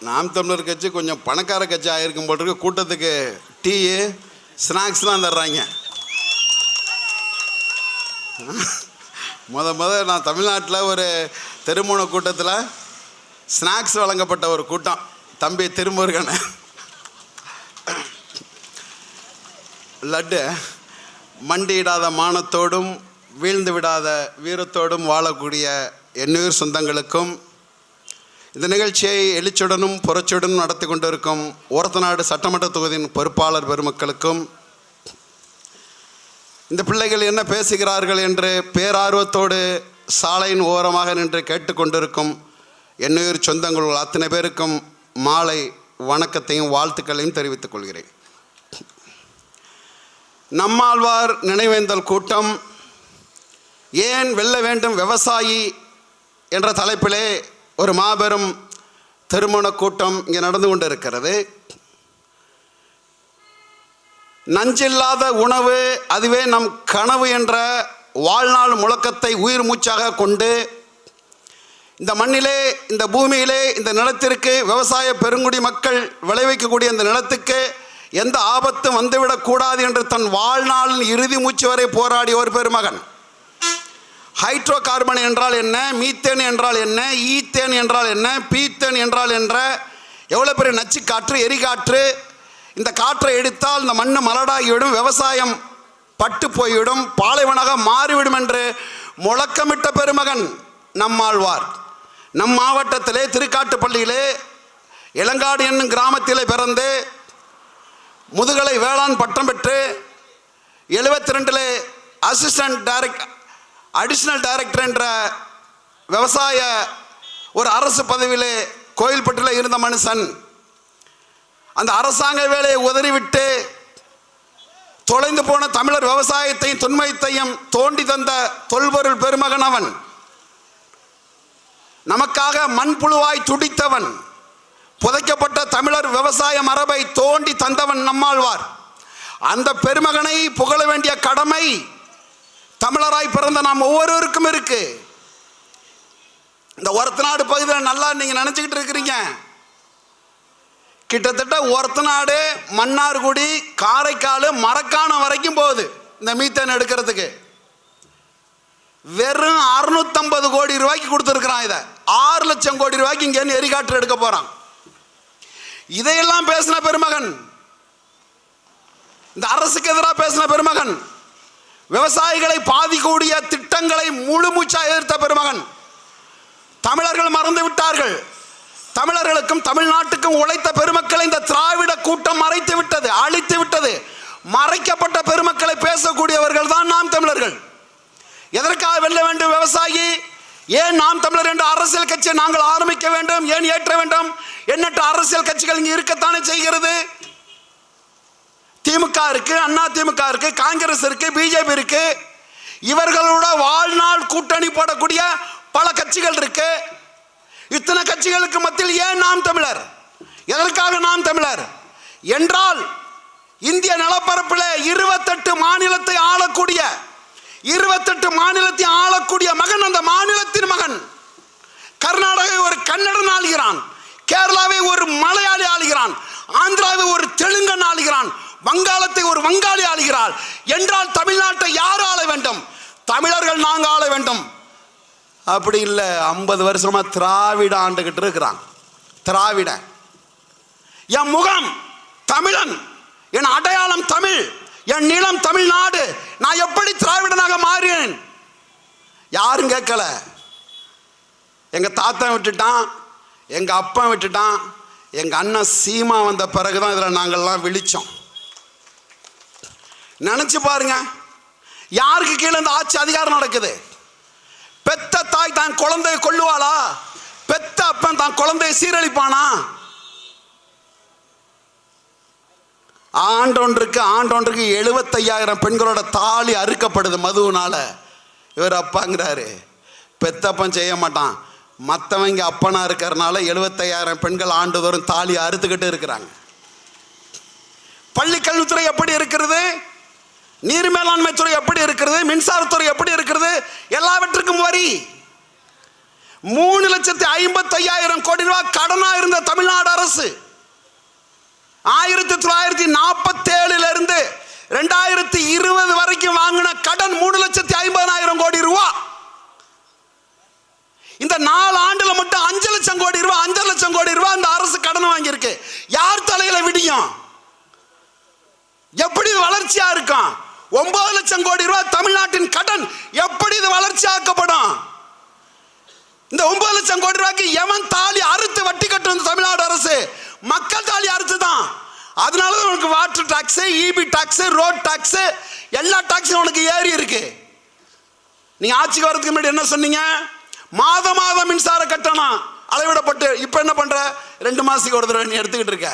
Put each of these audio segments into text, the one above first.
நாம் தமிழர் கட்சி கொஞ்சம் பணக்கார கட்சி ஆகிருக்கும் போல் இருக்கு. கூட்டத்துக்கு டீ ஸ்நாக்ஸ்லாம் தர்றாங்க. நான் தமிழ்நாட்டில் ஒரு திருமண கூட்டத்தில் ஸ்நாக்ஸ் வழங்கப்பட்ட ஒரு கூட்டம். தம்பி திருமுருகன் லட்டு மண்டியிடாத மானத்தோடும் வீழ்ந்து விடாத வீரத்தோடும் வாழக்கூடிய எண்ணுயிர் சொந்தங்களுக்கும் இந்த நிகழ்ச்சியை எழுச்சியுடனும் புரட்சியுடனும் நடத்தி கொண்டிருக்கும் ஒரத்தநாடு சட்டமன்ற தொகுதியின் பொறுப்பாளர் பெருமக்களுக்கும் இந்த பிள்ளைகள் என்ன பேசுகிறார்கள் என்று பேரார்வத்தோடு சாலையின் ஓரமாக நின்று கேட்டுக்கொண்டிருக்கும் எண்ணுயிர் சொந்தங்கள் அத்தனை பேருக்கும் மாலை வணக்கத்தையும் வாழ்த்துக்களையும் தெரிவித்துக் கொள்கிறேன். நம்மாழ்வார் நினைவேந்தல் கூட்டம் ஏன் வெல்ல வேண்டும் விவசாயி என்ற தலைப்பிலே ஒரு மாபெரும் திருமண கூட்டம் இங்கே நடந்து கொண்டு இருக்கிறது. நஞ்சில்லாத உணவு அதுவே நம் கனவு என்ற வாழ்நாள் முழக்கத்தை உயிர் மூச்சாக கொண்டு இந்த மண்ணிலே, இந்த பூமியிலே, இந்த நிலத்திற்கு, விவசாய பெருங்குடி மக்கள் விளைவிக்கக்கூடிய இந்த நிலத்துக்கு எந்த ஆபத்தும் வந்துவிடக்கூடாது என்று தன் வாழ்நாளின் இறுதி மூச்சு வரை போராடிய ஒரு பெருமகன். ஹைட்ரோ கார்பன் என்றால் என்ன, மீத்தேன் என்றால் என்ன, ஈத்தேன் என்றால் என்ன, பீத்தேன் என்றால் என்ற எவ்வளோ பெரிய நச்சு காற்று, எரிகாற்று, இந்த காற்றை எடுத்தால் இந்த மண்ணு மலடாகிவிடும், விவசாயம் பட்டு போய்விடும், பாலைவனாக மாறிவிடும் என்று முழக்கமிட்ட பெருமகன் நம்மாழ்வார். நம் மாவட்டத்திலே திருக்காட்டுப்பள்ளியிலே இளங்காடு என்னும் கிராமத்திலே பிறந்து முதுகலை வேளாண் பட்டம் பெற்று 72 அடிஷனல் டைரக்டர் என்ற விவசாய ஒரு அரசு பதவியிலே கோயில்பட்டில் இருந்த மனுஷன் அந்த அரசாங்க வேலையை உதறிவிட்டு தொலைந்து போன தமிழர் விவசாயத்தையும் தொன்மையத்தையும் தோண்டி தந்த தொல்பொருள் பெருமகன் அவன். நமக்காக மண்புழுவாய் துடித்தவன். புதைக்கப்பட்ட தமிழர் விவசாய மரபை தோண்டி தந்தவன் நம்மாழ்வார். அந்த பெருமகனை புகழ வேண்டிய கடமை தமிழராய் பிறந்த நாம் ஒவ்வொருவருக்கும் இருக்கு. இந்த ஒரத்தநாடு பகுதியில் நல்லா நீங்க நினைச்சுக்கிட்டு இருக்கிறீங்க. கிட்டத்தட்ட ஒரத்தநாடு, மன்னார்குடி, காரைக்கால், மரக்காணம் வரைக்கும் போகுது இந்த மீத்தேன் எடுக்கிறதுக்கு. வெறும் 650 கோடி ரூபாய்க்கு கொடுத்துருக்கிறான். இதை 6 லட்சம் கோடி ரூபாய்க்கு இங்கே எரிகாற்று எடுக்க போறான். இதையெல்லாம் பேசின பெருமகன், இந்த அரசுக்கு எதிராக பேசின பெருமகன், விவசாயிகளை பாதிக்கூடிய திட்டங்களை முழு மூச்சா எதிர்த்த பெருமகன். தமிழர்கள் மறந்து விட்டார்கள். தமிழர்களுக்கும் தமிழ்நாட்டுக்கும் உழைத்த பெருமக்களை இந்த திராவிட கூட்டம் மறைத்து விட்டது, அழித்து விட்டது. மறைக்கப்பட்ட பெருமக்களை பேசக்கூடியவர்கள் தான் நாம் தமிழர்கள். எதற்காக வெல்ல வேண்டும் விவசாயி? ஏன் நாம் தமிழர் என்ற அரசியல் கட்சியை நாங்கள் ஆரம்பிக்க வேண்டும்? ஏன் ஏற்ற வேண்டும்? எண்ணற்ற அரசியல் கட்சிகள் இங்கு இருக்கத்தானே செய்கிறது. திமுக இருக்கு, அண்ணா திமுக இருக்கு, காங்கிரஸ் இருக்கு, பிஜேபி இருக்கு. இவர்களோட வாழ்நாள் கூட்டணி போடக்கூடிய பல கட்சிகள் இருக்கு. இத்தனை கட்சிகளுக்கு மத்தியில் ஏன் நாம் தமிழர்? எதற்காக நாம் தமிழர் என்றால், இந்திய நிலப்பரப்பில் 28 மாநிலத்தை ஆளக்கூடிய 28 மாநிலத்தை ஆளக்கூடிய மகன் அந்த மாநிலத்தின் மகன். கர்நாடகாவை ஒரு கன்னடன் ஆளுகிறான், கேரளாவை ஒரு மலையாளி ஆளுகிறான், ஆந்திராவை ஒரு தெலுங்கன் ஆளுகிறான், வங்காளத்தை ஒரு வங்காளி ஆளுகிறார் என்றால் தமிழ்நாட்டை யார் ஆள வேண்டும்? தமிழர்கள் நாங்கள் ஆள வேண்டும். அப்படி இல்லை. 50 வருஷமா திராவிட ஆண்டுகிட்டு இருக்கிறான். திராவிட என் முகம் தமிழன், என் அடையாளம் தமிழ், என் நிலம் தமிழ்நாடு. நான் எப்படி திராவிடனாக மாறினேன்? யாரும் கேட்கல. எங்க தாத்தா விட்டுட்டான், எங்க அப்பா விட்டுட்டான், எங்க அண்ணன் சீமா வந்த பிறகுதான் இதில் நாங்கள்லாம் விழிச்சோம். நினைச்சு பாருங்க, யாருக்கு கீழே இந்த ஆட்சி அதிகாரம் நடக்குது? பெத்த தாய் தான் குழந்தையை கொல்லுவாளா? பெத்த அப்பன் தான் குழந்தையை சீரழிப்பானா? ஆண்டொன்றுக்கு 75,000 பெண்களோட தாலி அறுக்கப்படுது மதுவினால. இவர் அப்பாங்கிறாரு. பெத்தப்பன் செய்ய மாட்டான், மற்றவங்க அப்பனா இருக்கிறதுனால 75,000 பெண்கள் ஆண்டுதோறும் தாலி அறுத்துக்கிட்டு இருக்கிறாங்க. பள்ளி கல்வித்துறை எப்படி இருக்கிறது? நீர் மேலாண்மை துறை எப்படி இருக்கிறது? மின்சாரத்துறை எப்படி இருக்கிறது? எல்லாவற்றுக்கும் வரி. 3,55,000 கோடி ரூபாய் கடனா இருந்த தமிழ்நாடு அரசு 1947 இருந்து 2020 வரைக்கும் வாங்கின கடன் 3,50,000 கோடி ரூபாய். இந்த 4 ஆண்டுல மட்டும் 5 லட்சம் கோடி ரூபாய் 5 லட்சம் கோடி ரூபாய் இந்த அரசு கடன் வாங்கி இருக்கு. யார் தலையில விடியும்? எப்படி வளர்ச்சியா இருக்கும்? 9 லட்சம் கோடி ரூபாய் தமிழ்நாட்டின் கடன் எப்படி இது வளர்ச்சியாக்கப்படும்? இந்த 9 லட்சம் கோடி ரூபாய்க்கு எவன் தாலி அறுத்து வட்டி கட்டும்? தமிழ்நாடு அரசு மக்கள் தாலி அறுத்து தான். அதனாலதான் உனக்கு water tax, EB tax, road tax, எல்லா டாக்ஸும் உனக்கு ஏறி இருக்கு. நீங்க ஆட்சிக்கு வரதுக்கு முன்னாடி என்ன சொன்னீங்க? மாதம் மின்சார கட்டணம் அளவிடப்பட்டு. இப்ப என்ன பண்ற? 2 மாசத்துக்கு ஒரு தடவை நீ எடுத்துக்கிட்டு இருக்க.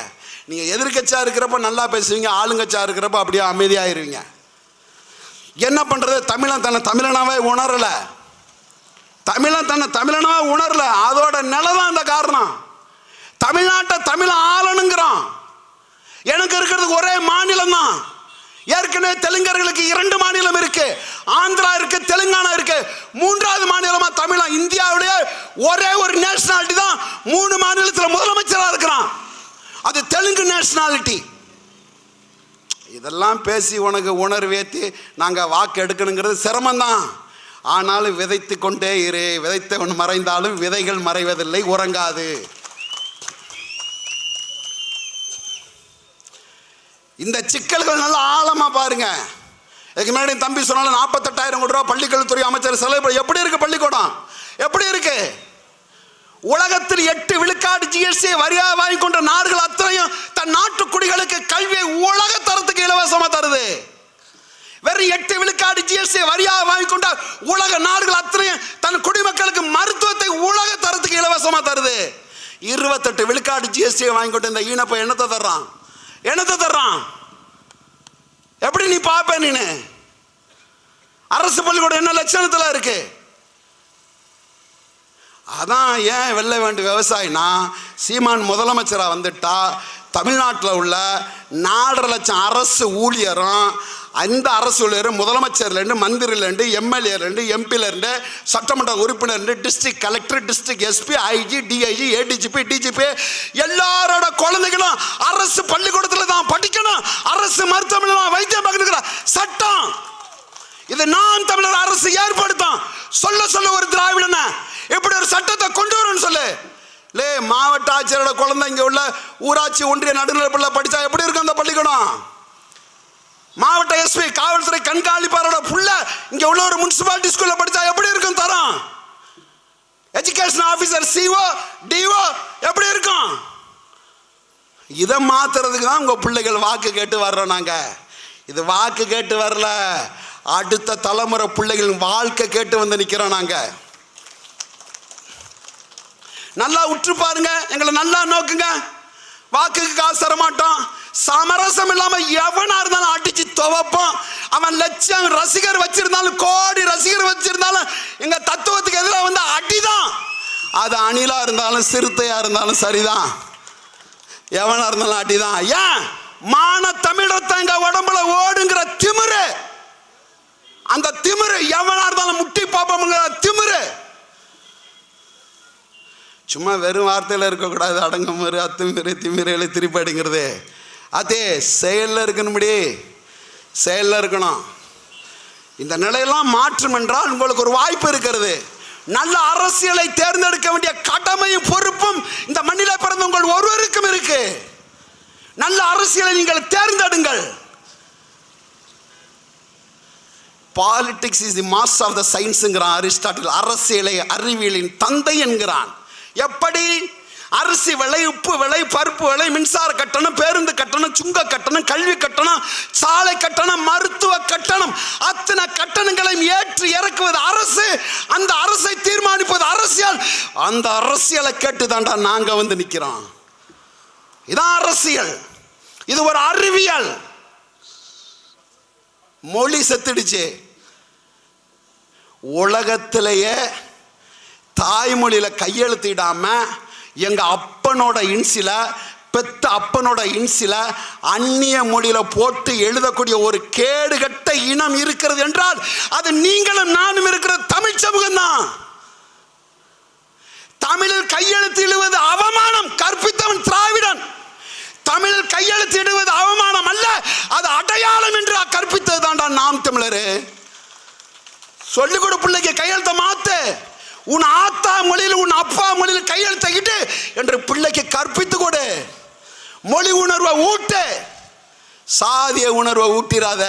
நீங்க எதிர்கட்சியா இருக்கிறப்ப நல்லா பேசுவீங்க, ஆளுங்கட்சியா இருக்கிறப்ப அப்படியே அமைதியாயிருவீங்க. என்ன பண்றது? தமிழன் தன்னை தமிழனாவே உணரல. தமிழன் தன்னை தமிழனாவே உணரல. அதோட நிலைதான் அந்த காரணம். தமிழ்நாட்டை தமிழ் ஆளணுங்கிறான். எனக்கு இருக்கிறது ஒரே மாநிலம் தான். ஏற்கனவே தெலுங்கர்களுக்கு 2 மாநிலம் இருக்கு. ஆந்திரா இருக்கு, தெலுங்கானா இருக்கு. 3வது மாநிலமா தமிழன். இந்தியாவுடைய ஒரே ஒரு நேஷனாலிட்டி தான் 3 மாநிலத்தில் முதலமைச்சரா இருக்கிறான். அது தெலுங்கு நேஷனாலிட்டி. இதெல்லாம் பேசி உனக்கு உணர்வேற்றி நாங்க வாக்கு எடுக்கணுங்கிறது சிரமம்தான். ஆனாலும் விதைத்து கொண்டே இரு. விதைத்தவன் மறைந்தாலும் விதைகள் மறைவதில்லை, உறங்காது. இந்த சிக்கல்கள் நல்லா ஆழமா பாருங்க. இதுக்கு முன்னாடி தம்பி சொன்னாலும் 48,000 கோடி ரூபாய் பள்ளிக்கல்வித்துறை அமைச்சர் செலவு. எப்படி இருக்கு பள்ளிக்கூடம்? எப்படி இருக்கு? உலகத்தில் 8 விழுக்காடு ஜிஎஸ்டி வரியா வாங்கி கொண்ட நாடுகள் அத்தனையும் தன் நாட்டு குடிகளுக்கு கல்வியை உலக தரத்துக்கு இலவசமா தருது. வெறும் 8 விழுக்காடு ஜிஎஸ்டி வரியா வாங்கி கொண்ட உலக நாடுகள் அத்தனையும் தன் குடிமக்களுக்கு மருத்துவத்தை உலக தரத்துக்கு இலவசமா தருது. 28 விழுக்காடு ஜிஎஸ்டி வாங்கி கொண்ட இந்த ஈனப்ப என்னத்தை தர்றான்? என்னத்தை தர்றான்? எப்படி நீ பாப்ப? நீனு அரசு பள்ளிக்கூடம் என்ன லட்சணத்துல இருக்கு? அதான் ஏன் வெல்ல வேண்டிய விவசாயினா, சீமான் முதலமைச்சரா வந்துட்டா தமிழ்நாட்டில் உள்ள 4.5 லட்சம் அரசு ஊழியரும், அந்த அரசு ஊழியரும் முதலமைச்சர்லேருந்து, மந்திரிலேருந்து, எம்எல்ஏலேருந்து, எம்பிலேருந்து, சட்டமன்ற உறுப்பினர்லேருந்து, district collector, district SP, IG, DIG, ADGP, DGP எல்லாரோட குழந்தைகளும் அரசு பள்ளிக்கூடத்தில் தான் படிக்கணும். அரசு மருத்துவமனையில் வைத்தியம் பார்க்கணுங்கிற சட்டம் இது நான் தமிழர் அரசு ஏற்படுத்தும். சொல்ல சொல்ல ஒரு திராவிடனை இப்படி ஒரு சட்டத்தை கொண்டு வரணும்னு சொல்லு. லே, மாவட்ட ஆட்சியரோட குழந்தை இங்க உள்ள ஊராட்சி ஒன்றிய நடுநிலைப்பள்ளி படிச்சா எப்படி இருக்கும் அந்த பள்ளிக்கூடம்? மாவட்ட எஸ்பி, காவல்துறை கண்காணிப்பாரோட புள்ள இங்க உள்ள ஒரு முனிசிபாலிட்டி ஸ்கூல்ல படிச்சா எப்படி இருக்கும் தரம்? எஜுகேஷன் ஆபீசர், சிஓ, டிஓ எப்படி இருக்கும்? இதை மாத்துறதுக்கு தான் உங்க பிள்ளைகள் வாக்கு கேட்டு வர்றோம். நாங்க இது வாக்கு கேட்டு வரல, அடுத்த தலைமுறை பிள்ளைகளின் வாழ்க்கை கேட்டு வந்து நிக்கிறோம். நாங்க நல்லா உற்று பாருங்க, எங்களை நல்லா நோக்குங்க. வாக்குக்கு காசு தர மாட்டோம். சமரசம் இல்லாம எவனா இருந்தாலும் அடிச்சு துவப்போம். அவன் லட்சம் ரசிகர் வச்சிருந்தாலும், கோடி ரசிகர் வச்சிருந்தாலும், எங்க தத்துவத்துக்கு எதிராக வந்து அடிதான். அது அணிலா இருந்தாலும் சிறுத்தையா இருந்தாலும் சரிதான், எவனா இருந்தாலும் அடிதான். ஏன்? மான தமிழத்தை எங்க உடம்புல ஓடுங்கிற திமிரு. அந்த திமிரு எவனா இருந்தாலும் முட்டி பாப்போம்ங்கிற திமிரு. சும்மா வெறும் வார்த்தையில் இருக்கக்கூடாது. அடங்கமாறு, அத்துமீறி, திமிரையில திருப்படிங்கிறது அதே செயலில் இருக்கணும்படி செயலில் இருக்கணும். இந்த நிலையெல்லாம் மாற்றும் என்றால் உங்களுக்கு ஒரு வாய்ப்பு இருக்கிறது. நல்ல அரசியலை தேர்ந்தெடுக்க வேண்டிய கடமையும் பொறுப்பும் இந்த மண்ணில பிறந்த உங்கள் ஒருவருக்கும் இருக்கு. நல்ல அரசியலை நீங்கள் தேர்ந்தெடுங்கள். Politics is the master of the சயின்ஸ்ங்கிறான் அரிஸ்டாட்டில். அரசியலை அறிவியலின் தந்தை என்கிறான். எப்படி? அரிசி விலை, உப்பு விலை, பருப்பு விலை, மின்சார கட்டணம், பேருந்து கட்டணம், சுங்க கட்டணம், கல்வி கட்டணம், சாலை கட்டணம், மருத்துவ கட்டணம், அத்தனை கட்டணங்களையும் ஏற்றி இறக்குவது அரசு. அந்த அரசை தீர்மானிப்பது அரசியல். அந்த அரசியலை கேட்டு தாண்டா நாங்க வந்து நிக்கிறோம். இதான் அரசியல். இது ஒரு அறிவியல். மொழி செத்துடுச்சு. உலகத்திலேயே தாய்மொழியில கையெழுத்திடாம எங்க அப்பனோட இன்சில, பெத்த அப்பனோட இன்சில அந்நிய மொழியில போட்டு எழுதக்கூடிய ஒரு கேடுகட்ட இனம் இருக்கிறது என்றால் அது நீங்களும் நானும் இருக்கிற தமிழ் சமூகம் தான். தமிழில் கையெழுத்திடுவது அவமானம், கற்பித்தவன் திராவிடன். தமிழில் கையெழுத்திடுவது அவமானம் அல்ல, அது அடையாளம் என்று கற்பித்தது தான்டா நாம் தமிழர். சொல்லிக் கொடு பிள்ளைக்கு, கையெழுத்த மாத்து, உன் ஆத்தா மொழியில் உன் அப்பா மொழியில் கையெழுத்திட்டு என்று பிள்ளைக்கு கற்பித்து கொடு. மொழி உணர்வை ஊட்டு, சாதிய உணர்வை ஊட்டிராத.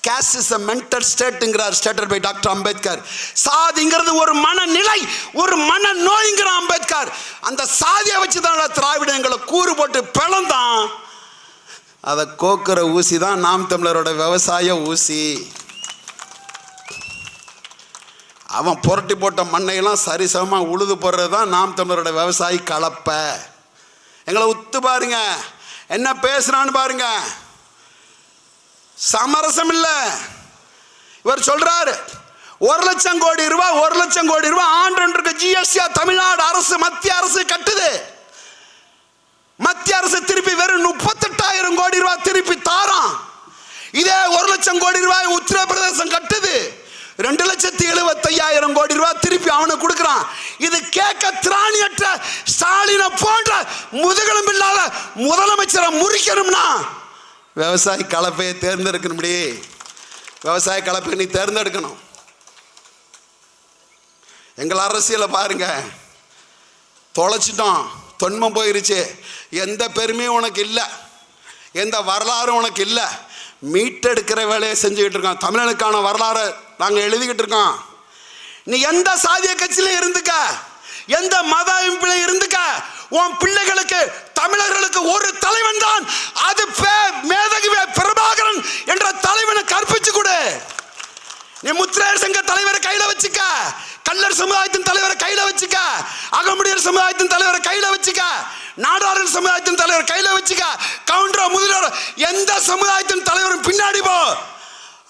caste is a mental stateங்கிறார் ஸ்டேட்டட் பை டாக்டர் அம்பேத்கர். சாதிங்கிறது ஒரு மனநிலை, ஒரு மன நோய்ங்கிற அம்பேத்கர். அந்த சாதியை வச்சு தான் திராவிடங்களை கூறு போட்டு பிளந்தான். அதை கோக்குற ஊசி தான் நாம் தமிழரோட விவசாய ஊசி. அவன் புரட்டி போட்ட மண்ணையெல்லாம் சரிசமமாக உழுது போடுறது தான் நாம் தமிழரோட விவசாயி கலப்பை. எங்களை உத்து பாருங்க, என்ன பேசுறான்னு பாருங்க. சமரசம் இல்லை. இவர் சொல்றாரு 1,00,000 கோடி ரூபாய், 1,00,000 கோடி ரூபாய் ஆண்டு ஜிஎஸ்டி தமிழ்நாடு அரசு மத்திய அரசு கட்டுது. மத்திய அரசு திருப்பி வெறும் 38,000 கோடி ரூபாய் திருப்பி தாரான். இதே 1,00,000 கோடி ரூபாய் உத்தரப்பிரதேசம் கட்டுது. 2,75,000 கோடி ரூபாய் திருப்பி அவனுக்கு கொடுக்குறான். இது கேட்க திராணியற்ற ஸ்டாலினை போன்ற முதுகெலும்பு இல்லாத முதலமைச்சரை முறிக்கணும்னா விவசாய கலப்பையை தேர்ந்தெடுக்கணும். விவசாய கலப்பை நீ தேர்ந்தெடுக்கணும். எங்கள் அரசியலை பாருங்க, தொலைச்சிட்டோம், தொன்மம் போயிருச்சு. எந்த பெருமையும் உனக்கு இல்லை, எந்த வரலாறும் உனக்கு இல்லை. மீட்டெடுக்கிற வேலையை செஞ்சுக்கிட்டு இருக்கோம். தமிழனுக்கான வரலாறு நாங்கள் எழுதிக்கிட்டு இருக்கோம். நீ எந்த சாதிய கட்சியில இருந்துக்க, எந்த மத அமைப்பில இருந்துக்க, உன் பிள்ளைகளுக்கு தமிழர்களுக்கு ஒரு தலைவன் தான், அது மேதகு பிரபாகரன் என்ற தலைவனை கற்பிச்சு கொடு. நீ முத்திரையர் சங்க தலைவரை கையில வச்சுக்க, கல்லர் சமுதாயத்தின் தலைவரை கையில வச்சுக்க, அகமுடியர் சமுதாயத்தின் தலைவரை கையில வச்சுக்க, நாடாளர் சமுதாயத்தின் தலைவர் கையில வச்சுக்க, கவுண்டர் முதல்வர் எந்த சமுதாயத்தின் தலைவரும் பின்னாடி போ.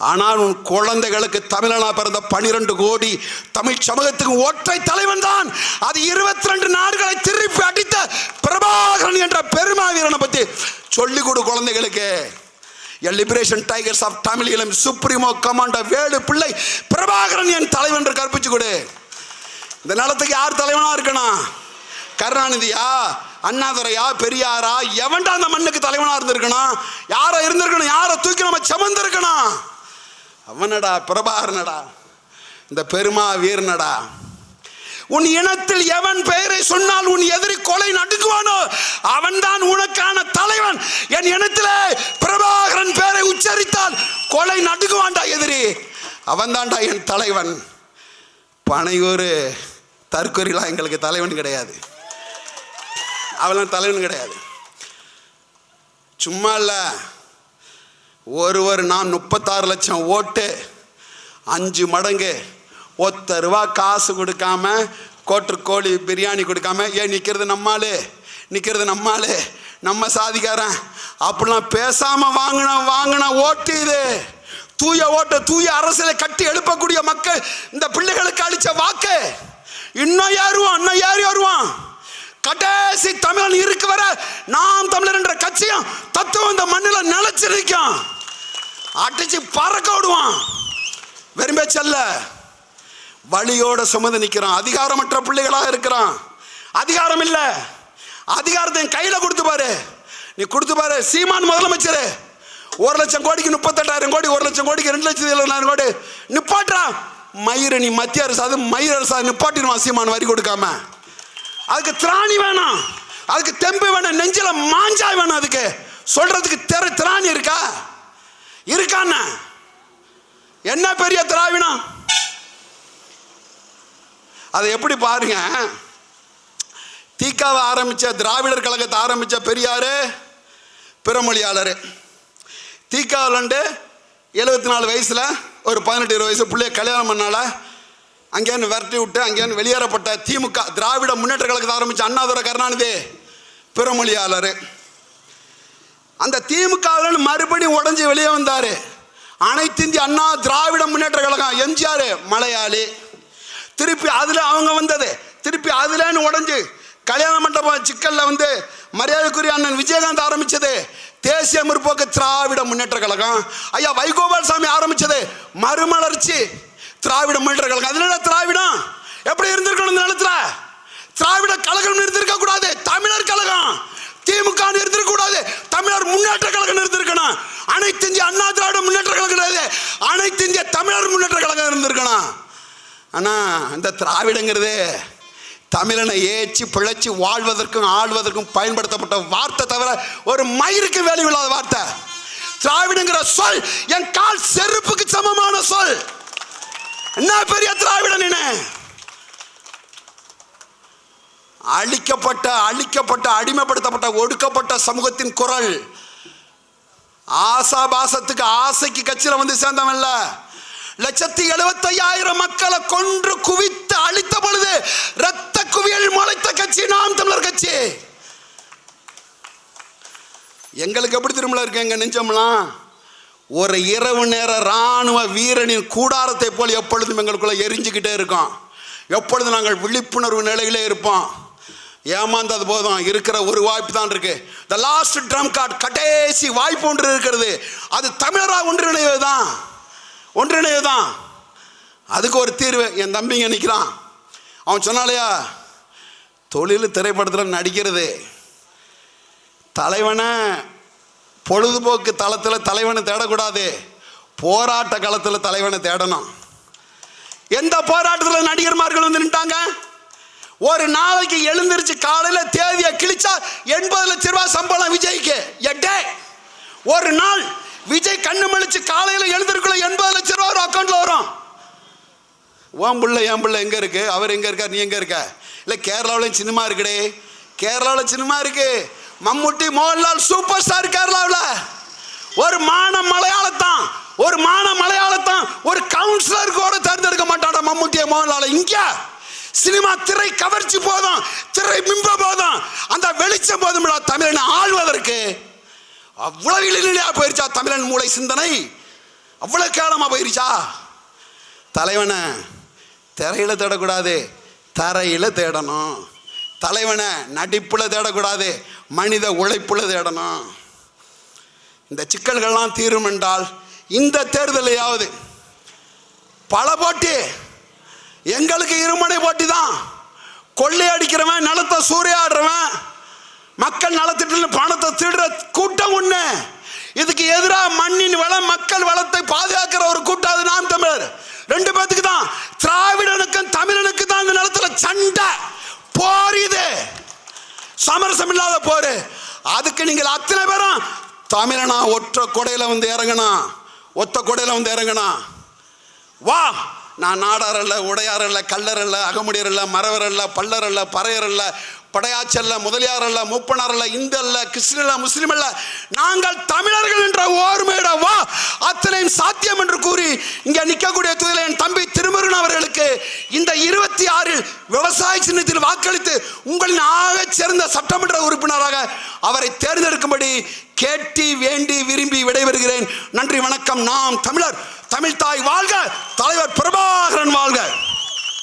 ஆனால் உன் குழந்தைகளுக்கு தமிழனா பிறந்த 12 கோடி தமிழ் சமூகத்துக்கு ஒற்றை தலைவன் தான், அது 22 நாடுகளை திருப்பி அடித்த பிரபாகரன் என்ற பெருமா வீரனை பத்தி சொல்லிக் கொடு குழந்தைகளுக்கு. Liberation Tigers of Tamil supremo commander Velupillai Prabhakaran என் தலைவன் என்று கற்பிச்சு கொடு. இந்த நிலத்துக்கு யார் தலைவனா இருக்கணும்? கருணாநிதியா, அண்ணாதுரையா, பெரியாரா? எவன்டா அந்த மண்ணுக்கு தலைவனா இருந்திருக்கணும்? யாரை இருந்திருக்கணும்? யாரை தூக்கி நம்ம சமந்திருக்கணும்? அவனடா பிரபாகரனடா, இந்த பெருமா வீரனடா. உன் இனத்தில் எவன் பெயரை சொன்னால் உன் எதிரி கொலை நடுக்குவானோ அவன் தான் உனக்கான தலைவன். என் இனத்திலே பிரபாகரன் பெயரை உச்சரித்தால் கொலை நடுக்குவான்டா எதிரி, அவன் தான்டா என் தலைவன். பனையூர் தற்கொலைலாம் எங்களுக்கு தலைவன் கிடையாது, அவன் தலைவன் கிடையாது. சும்மா இல்லை, நான் 36 லட்சம் ஓட்டு, 5 மடங்கு, ₹1 காசு கொடுக்காம, கோழி பிரியாணி கொடுக்காம, ஏன் நிற்கிறது நம்மாலே, நம்ம சாதிக்காரன் அப்படிலாம் பேசாம வாங்கின ஓட்டு இது. தூய ஓட்டு, தூய அரசியலை கட்டி எழுப்பக்கூடிய மக்கள் இந்த பிள்ளைகளுக்கு அளிச்ச வாக்கு. இன்னும் யாரு வருவான்? கடைசி தமிழன் இருக்கு வர நாம் தமிழர் என்ற கட்சியும் தத்துவம் இந்த மண்ணில் நிலைச்சிருக்கும். அடிச்சு பறக்க விடுவான். வெறுமே செல்ல வழியோட சுமந்து நிற்கிறான். அதிகாரமற்ற பிள்ளைகளாக இருக்கிறான். அதிகாரம் இல்லை, அதிகாரத்தை கையில கொடுத்து பாரு. நீ கொடுத்து பாரு. சீமான் முதலமைச்சர் 1,00,000 கோடிக்கு 38,000 கோடி, 1,00,000 கோடிக்கு 2,70,000 கோடி நிப்பாட்டுறான். மயிறு நீ மத்திய அரசு, அது மயிர் அரசு நிப்பாட்டிடுவான் சீமான் வரி கொடுக்காம. அதுக்கு திராணி வேணும், அதுக்கு தெம்பு வேணும், நெஞ்சில மாஞ்சாய் வேணும். அதுக்கு சொல்றதுக்கு திராணி இருக்கான்னு என்ன பெரிய திராவிடம்? அதை எப்படி பாருங்க. தீக்காவை ஆரம்பிச்ச, திராவிடர் கழகத்தை ஆரம்பிச்ச பெரியாரு பிறமொழியாளர். தீக்காவில் 74 வயசுல ஒரு 18-20 வயசு பிள்ளைய கல்யாணம் பண்ணால அங்கேன்னு விரட்டி விட்டு அங்கேன்னு வெளியேறப்பட்ட திமுக திராவிட முன்னேற்ற கழகத்தை ஆரம்பிச்ச அண்ணாதுரை கருணாநிதி பிறமொழியாளர். அந்த திமுகவில் மறுபடியும் உடஞ்சி வெளியே வந்தார். அனைத்து இந்திய அண்ணா திராவிட முன்னேற்ற கழகம், எம்ஜிஆர் மலையாளி, திருப்பி அதில் அவங்க வந்தது, திருப்பி அதுலன்னு உடஞ்சி கல்யாண மண்டபம் சிக்கல்ல மரியாதைக்குரிய அண்ணன் விஜயகாந்த் ஆரம்பிச்சது தேசிய முற்போக்கு திராவிட முன்னேற்ற கழகம். ஐயா வைகோபால் சாமி ஆரம்பிச்சது மறுமலர்ச்சி திராவிட முன்னேற்ற கழகம். அதனால திராவிடம் எப்படி இருந்திருக்கணும்? இந்த நிலத்துல திராவிட கழகம் இருந்திருக்க கூடாது, தமிழர் கழகம். திமுக இருந்திருக்க கூடாது, தமிழர் முன்னேற்ற கழகம் இருந்திருக்கணும். அனைத்து இந்திய அண்ணா திராவிட முன்னேற்ற கழகம் கிடையாது, அனைத்து இந்திய தமிழர் முன்னேற்ற கழகம் இருந்திருக்கணும். ஆனா இந்த திராவிடங்கிறது தமிழனை ஏற்றி பிழைச்சி வாழ்வதற்கும் ஆள்வதற்கும் பயன்படுத்தப்பட்ட வார்த்தை தவிர ஒரு மயிருக்கு வேலை இல்லாத வார்த்தை. திராவிடங்கிற சொல் என் கால் செருப்புக்கு சமமான சொல். என்ன பெரிய திராவிடன்? அழிக்கப்பட்ட அடிமைப்படுத்தப்பட்ட ஒடுக்கப்பட்ட சமூகத்தின் குரல். ஆசாபாசத்துக்கு ஆசைக்கு கட்சியில வந்து சேர்ந்தவன்ல 1,75,000 மக்களை கொன்று குவித்து அழித்த பொழுது இரத்த குவியல் முளைத்த கட்சி நாம் தமிழர் கட்சி. எங்களுக்கு எப்படி திரும்ப இருக்கு எங்க நெஞ்சம்லாம்? ஒரு இரவு நேர ராணுவ வீரனின் கூடாரத்தை போல் எப்பொழுதும் எங்களுக்குள்ள எரிஞ்சுக்கிட்டே இருக்கோம். எப்பொழுதும் நாங்கள் விழிப்புணர்வு நிலையிலே இருப்போம். ஏமாந்தது போதும், இருக்கிற ஒரு வாய்ப்பு தான் இருக்கு. த லாஸ்ட் ட்ரம் கார்டு, கடைசி வாய்ப்பு ஒன்று இருக்கிறது. அது தமிழராக ஒன்றிணைவு தான். அதுக்கு ஒரு தீர்வு என் தம்பிங்க நிற்கிறான். அவன் சொன்னாலையா, தொழில் திரைப்படத்தில் நடிக்கிறது தலைவனை பொழுதுபோக்கு தளத்தில் தலைவனை தேடக்கூடாது, போராட்ட களத்தில் தலைவனை தேடணும். எந்த போராட்டத்தில் நடிகர்மார்கள் வந்து நின்றாங்க? ஒரு நாளைக்கு எழுந்திருச்சு காலையில் தேதியை கிழிச்சா 80 லட்சம் ரூபாய் சம்பளம் விஜய்க்கு. ஒரு நாள் விஜய் கண்ணு மழிச்சு காலையில் எழுந்திருக்குள்ள 80 லட்சம் ரூபாய் ஒரு அக்கௌண்ட்ல வரும். ஓம் பிள்ளை என் பிள்ளை எங்க இருக்கு, அவர் எங்க இருக்கார், நீ எங்க இருக்க? இல்லை கேரளாவிலையும் சினிமா இருக்குடே, கேரளாவில் சினிமா இருக்கு. மம்முட்டி, மோகன்லால் சூப்பர் ஸ்டார் கேரளாவில். ஒரு மான மலையாளத்தான் ஒரு கவுன்சிலருக்கு கூட தேர்ந்தெடுக்க மாட்டாடா மம்முட்டியை, மோகன்லால். இங்க சினிமா திரை கவர்ச்சி போதும், திரை பிம்ப போதும், அந்த வெளிச்சம் போதும் தமிழனை ஆள்வதற்கு. அவ்வளவு இளைஞா போயிருச்சா தமிழன் மூளை சிந்தனை? அவ்வளவு கேளமா போயிருச்சா? தலைவனை திரையில தேடக்கூடாது, தரையில தேடணும். தலைவனை நடிப்புல தேடக்கூடாது, மனித உழைப்புல தேடணும். இந்த சிக்கல்கள்லாம் தீரும் என்றால் இந்த தேர்தலையாவது பல போட்டி. எங்களுக்கு இருமனை போட்டி தான். கொள்ளையடிக்கிறவன், நிலத்தை சூறையாடுறவன், மக்கள் நலத்திட்ட பணத்தை திருடுற கூட்டம் ஒண்ணு. இதுக்கு எதிராக மண்ணின் வளம், மக்கள் வளத்தை பாதுகாக்கிற ஒரு கூட்டம் அது நாம் தமிழர். 2 பேத்துக்கு தான், திராவிடனுக்கும் தமிழனுக்கு தான் இந்த நிலத்துல சண்டை போர். இது சமரசம் இல்லாத போர். அதுக்கு நீங்கள் அத்தனை பேரும் தமிழனா ஒற்ற கொடையில வந்து இறங்கணும், ஒத்த கொடையில வந்து இறங்கணும். வா, நான் நாடார் அல்ல, உடையார் அல்ல, கல்லர் அல்ல, அகமுடியர் அல்ல, மறவர் அல்ல, பல்லர் அல்ல, பறையர் அல்ல, படையாச்சல்ல, முதலியார் அல்ல, மூப்பனார் அல்ல, இந்து அல்ல, கிறிஸ்டின் அல்ல, முஸ்லிம் அல்ல, நாங்கள் தமிழர்கள் என்ற ஓர்மையிட வா, அத்தனையும் சாத்தியம் என்று கூறி இங்க நிற்கக்கூடிய துறையில் என் தம்பி திருமுருகன் அவர்களுக்கு இந்த 26 விவசாய சின்னத்தில் வாக்களித்து உங்களின் ஆக சிறந்த சட்டமன்ற உறுப்பினராக அவரை தேர்ந்தெடுக்கும்படி கேட்டி வேண்டி விரும்பி விடைபெறுகிறேன். நன்றி, வணக்கம். நாம் தமிழர், தமிழ் தாய் வாழ்க, தலைவர் பிரபாகரன் வாழ்க.